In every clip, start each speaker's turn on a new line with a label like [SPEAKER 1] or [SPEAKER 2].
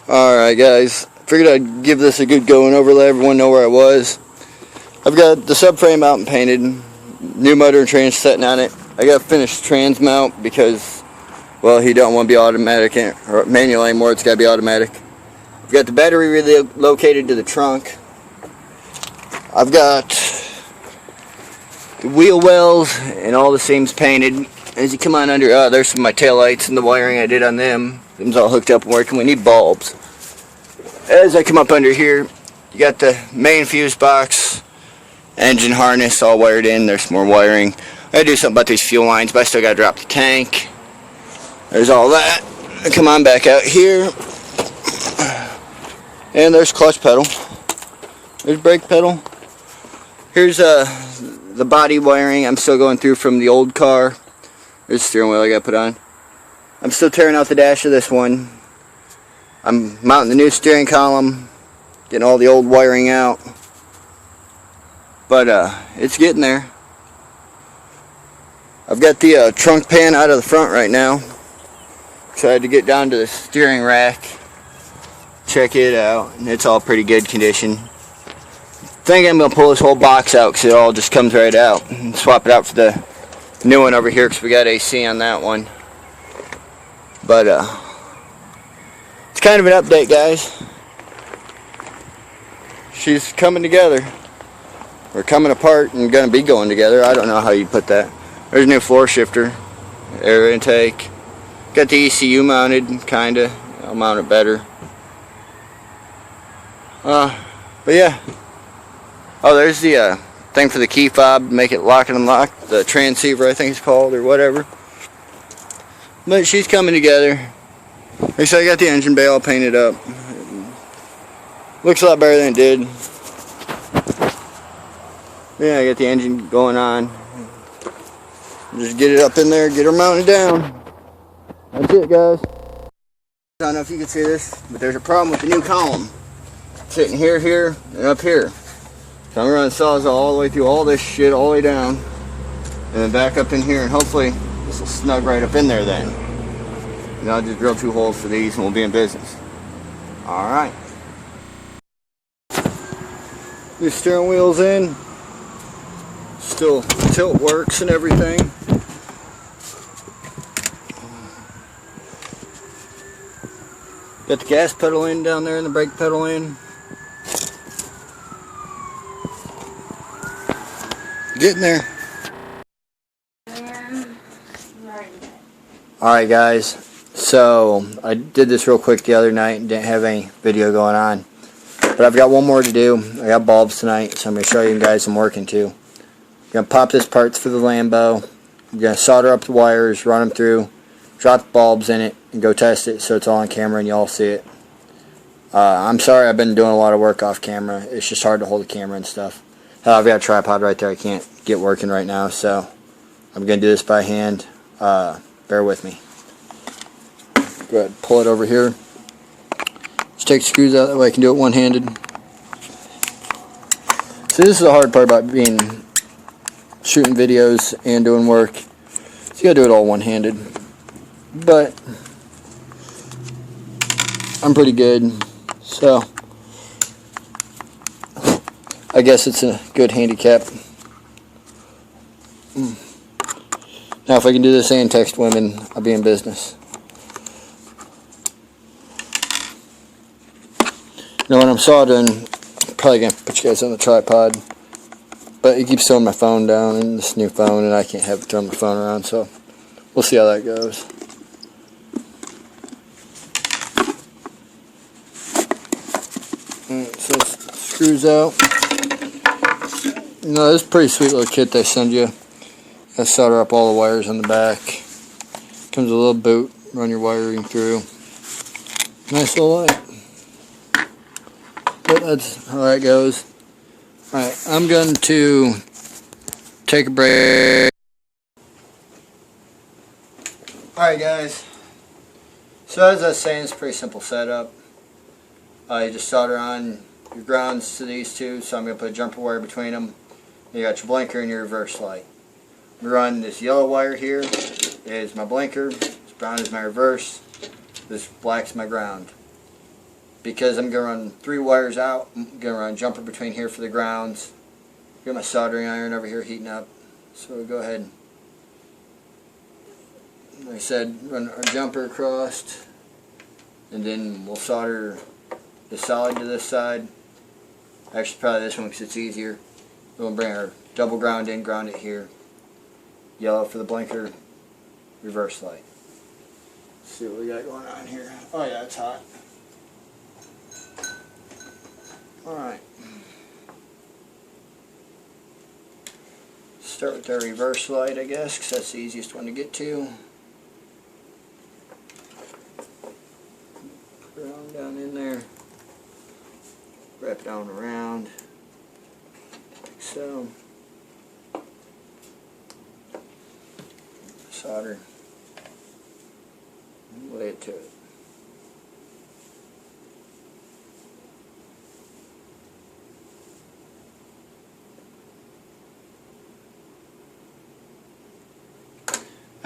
[SPEAKER 1] Alright guys, figured I'd give this a good going over, let everyone know where I was. I've got the subframe out and painted, new motor and trans setting on it. I got finished trans mount because, well, he don't want to be automatic or manual anymore, it's got to be automatic. I've got the battery relocated to the trunk. I've got the wheel wells and all the seams painted. As you come on under, there's some of my taillights and the wiring I did on them. Them's all hooked up and working. We need bulbs. As I come up under here, you got the main fuse box, engine harness all wired in. There's more wiring. I gotta do something about these fuel lines, but I still gotta drop the tank. There's all that. I come on back out here, and there's clutch pedal. There's brake pedal. Here's the body wiring I'm still going through from the old car. There's the steering wheel I gotta put on. I'm still tearing out the dash of this one. I'm mounting the new steering column, getting all the old wiring out. But it's getting there. I've got the trunk pan out of the front right now. Excited to get down to the steering rack, check it out, and it's all pretty good condition. I think I'm going to pull this whole box out because it all just comes right out, and swap it out for the new one over here because we got AC on that one. But it's kind of an update, guys. She's coming together. We're coming apart and going to be going together. I don't know how you put that. There's a new floor shifter, air intake. Got the ECU mounted, kinda. I'll mount it better. But yeah. Oh, there's the thing for the key fob, make it lock and unlock. The transceiver, I think it's called, or whatever. But she's coming together. Like I said, I got the engine bay all painted up. Looks a lot better than it did. Yeah, I got the engine going on. Just get it up in there, get her mounted down. That's it, guys. I don't know if you can see this, but there's a problem with the new column. Sitting here, here, and up here. So I'm running Sawzall all the way through all this shit, all the way down. And then back up in here, and hopefully this will snug right up in there then. And I'll just drill 2 holes for these and we'll be in business. Alright. The steering wheel's in. Still tilt works and everything. Got the gas pedal in down there and the brake pedal in. Getting there. Alright guys, so I did this real quick the other night and didn't have any video going on. But I've got one more to do. I got bulbs tonight, so I'm going to show you guys I'm working to. I'm going to pop this parts for the Lambo. I'm going to solder up the wires, run them through, drop the bulbs in it, and go test it so it's all on camera and you all see it. I'm sorry I've been doing a lot of work off camera. It's just hard to hold the camera and stuff. I've got a tripod right there I can't get working right now, so I'm going to do this by hand. Bear with me. Go ahead and pull it over here. Just take the screws out, that way I can do it one-handed. So this is the hard part about shooting videos and doing work. So you gotta do it all one-handed. But I'm pretty good, so I guess it's a good handicap. Now if I can do this and text women, I'll be in business. Now when I'm soldering, I'm probably going to put you guys on the tripod. But it keeps throwing my phone down in this new phone and I can't have it throwing my phone around, so we'll see how that goes. Alright, so screws out. No, this is a pretty sweet little kit they send you. I solder up all the wires on the back. Comes with a little boot, run your wiring through. Nice little light. But that's how that goes. Alright, I'm going to take a break. Alright guys, so as I was saying, it's a pretty simple setup. You just solder on your grounds to these two, so I'm going to put a jumper wire between them. You got your blinker and your reverse light. We run this yellow wire here is my blinker, this brown is my reverse, this black's my ground. because I'm going to run 3 wires out. I'm going to run a jumper between here for the grounds. Got my soldering iron over here heating up. So we'll go ahead and, like I said, run our jumper across, and then we'll solder the solid to this side. Actually, probably this one because it's easier. We'll bring our double ground in, ground it here. Yellow for the blinker, reverse light. Let's see what we got going on here. Oh yeah, it's hot. Alright. Start with our reverse light, I guess, because that's the easiest one to get to. Ground down in there. Wrap it on around. Like so. Solder. Lay it to it.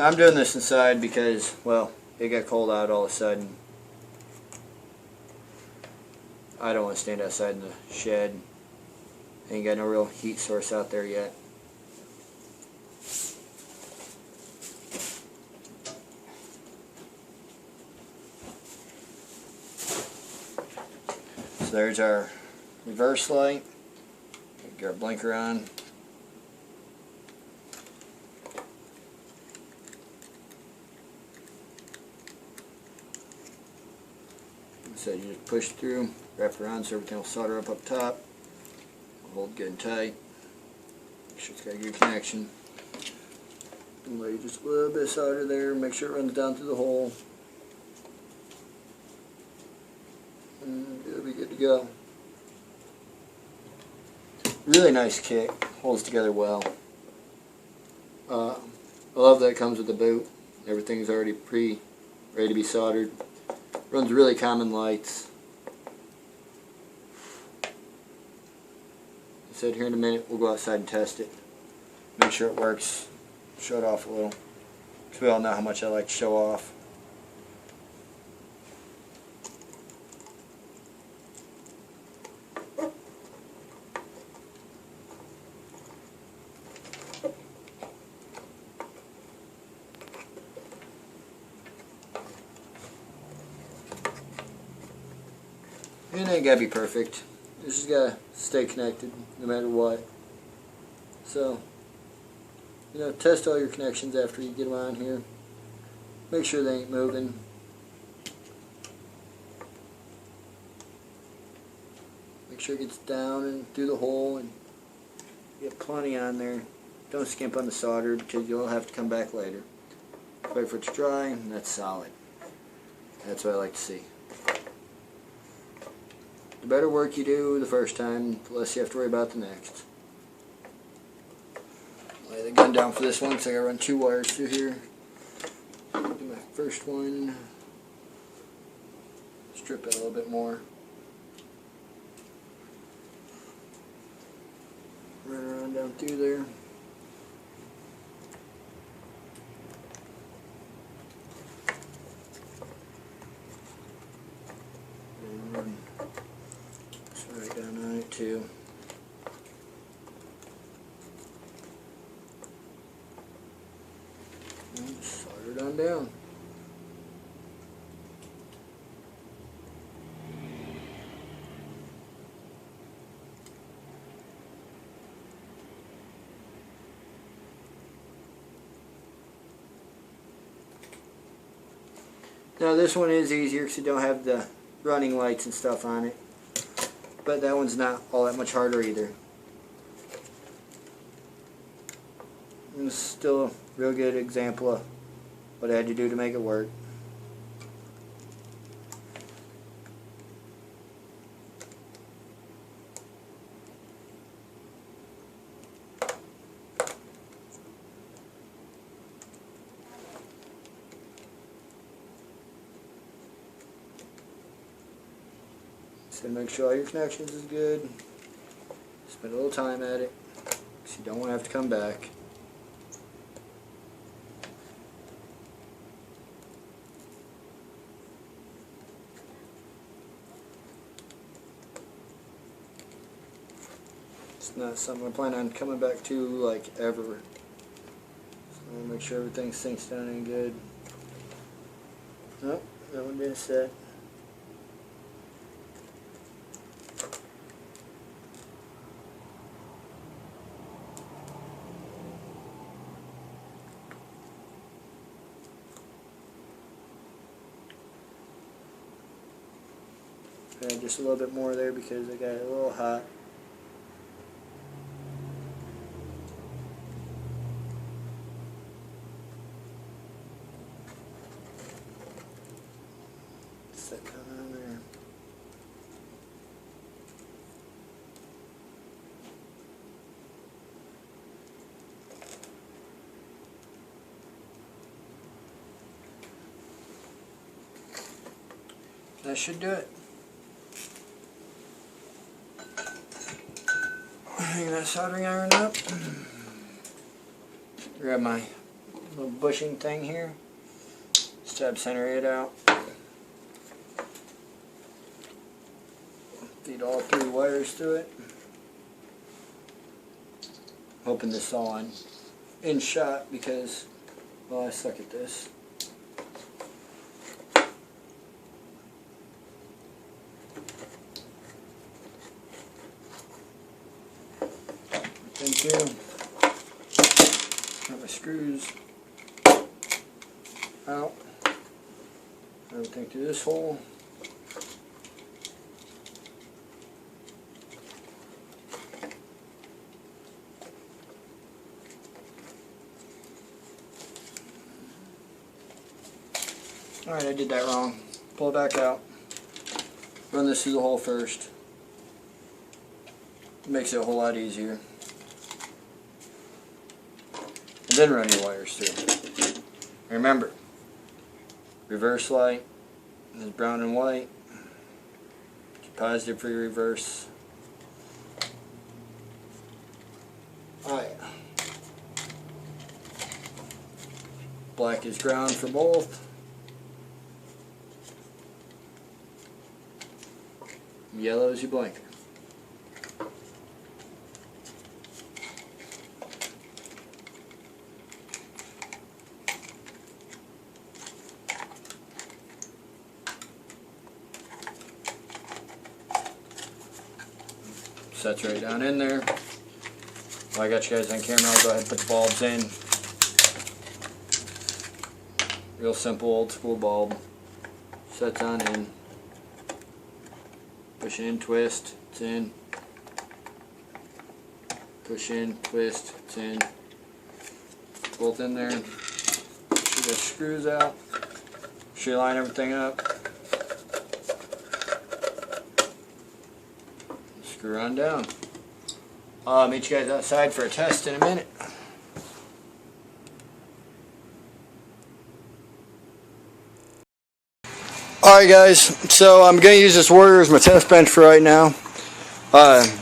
[SPEAKER 1] I'm doing this inside because, well, it got cold out all of a sudden. I don't want to stand outside in the shed. Ain't got no real heat source out there yet. So there's our reverse light. Get our blinker on. So you just push through, wrap around so everything will solder up top. Hold good and tight. Make sure it's got a good connection. And lay just a little bit of solder there, make sure it runs down through the hole. And it'll be good to go. Really nice kit, holds together well. I love that it comes with the boot. Everything's already ready to be soldered. Runs really common lights. I said here in a minute we'll go outside and test it. Make sure it works. Show it off a little. Because we all know how much I like to show off. And it ain't gotta be perfect. It's just gotta stay connected no matter what. So, you know, test all your connections after you get them on here. Make sure they ain't moving. Make sure it gets down and through the hole and get plenty on there. Don't skimp on the solder because you'll have to come back later. Wait for it to dry and that's solid. That's what I like to see. The better work you do the first time, the less you have to worry about the next. Lay the gun down for this one because I gotta run 2 wires through here. Do my first one. Strip it a little bit more. Run around down through there. Right down on it too. And solder it on down. Now this one is easier because you don't have the running lights and stuff on it. But that one's not all that much harder either. And it's still a real good example of what I had to do to make it work. So make sure all your connections is good. Spend a little time at it, because you don't want to have to come back. It's not something I plan on coming back to like ever. So I'll make sure everything sinks down in good. Nope, that one didn't set. Add just a little bit more there because I got it a little hot. Set that on there. That should do it. Hang that soldering iron up. Grab my little bushing thing here. Stab center it out. Feed all 3 wires to it. Hoping this is all in shot because, well, I suck at this. Thank you. Got my screws out. Everything through this hole. Alright, I did that wrong. Pull it back out. Run this through the hole first. Makes it a whole lot easier. And then run your wires through. Remember, reverse light is brown and white. Positive for your reverse. Alright. Black is ground for both. Yellow is your blinker. Sets right down in there. While I got you guys on camera, I'll go ahead and put the bulbs in. Real simple old school bulb. Sets on in. Push in, twist, it's in. Push in, twist, it's in. Both in there. Shoot the screws out. Should line everything up. Screw on down. I'll meet you guys outside for a test in a minute. Alright guys, so I'm going to use this Warrior as my test bench for right now.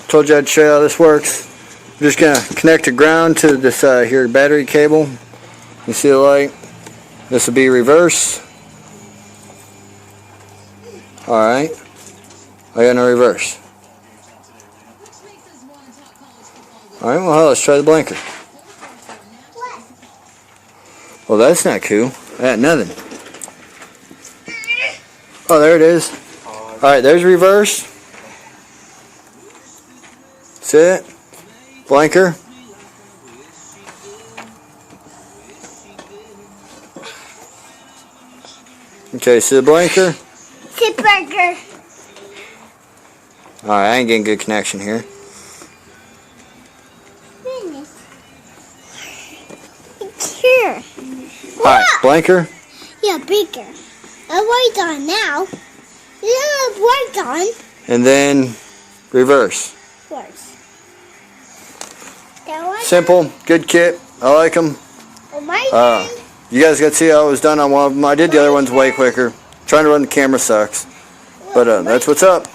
[SPEAKER 1] Told you I'd show you how this works. I'm just going to connect the ground to this here battery cable. You see the light? This will be reverse. Alright, I got no reverse. Alright, well let's try the blinker. Well, that's not cool. That nothing. Oh, there it is. Alright, there's reverse. That's it. Blinker. Okay, see the blinker?
[SPEAKER 2] See blinker.
[SPEAKER 1] Alright, I ain't getting good connection here.
[SPEAKER 2] It's here.
[SPEAKER 1] Alright, blinker.
[SPEAKER 2] Yeah, bigger. A white on now. Yeah, white on.
[SPEAKER 1] And then reverse.
[SPEAKER 2] First.
[SPEAKER 1] Simple, good kit. I like them.
[SPEAKER 2] Oh, my
[SPEAKER 1] You guys got to see how it was done on one of them. I did the other ones way quicker. Trying to run the camera sucks. But that's what's up.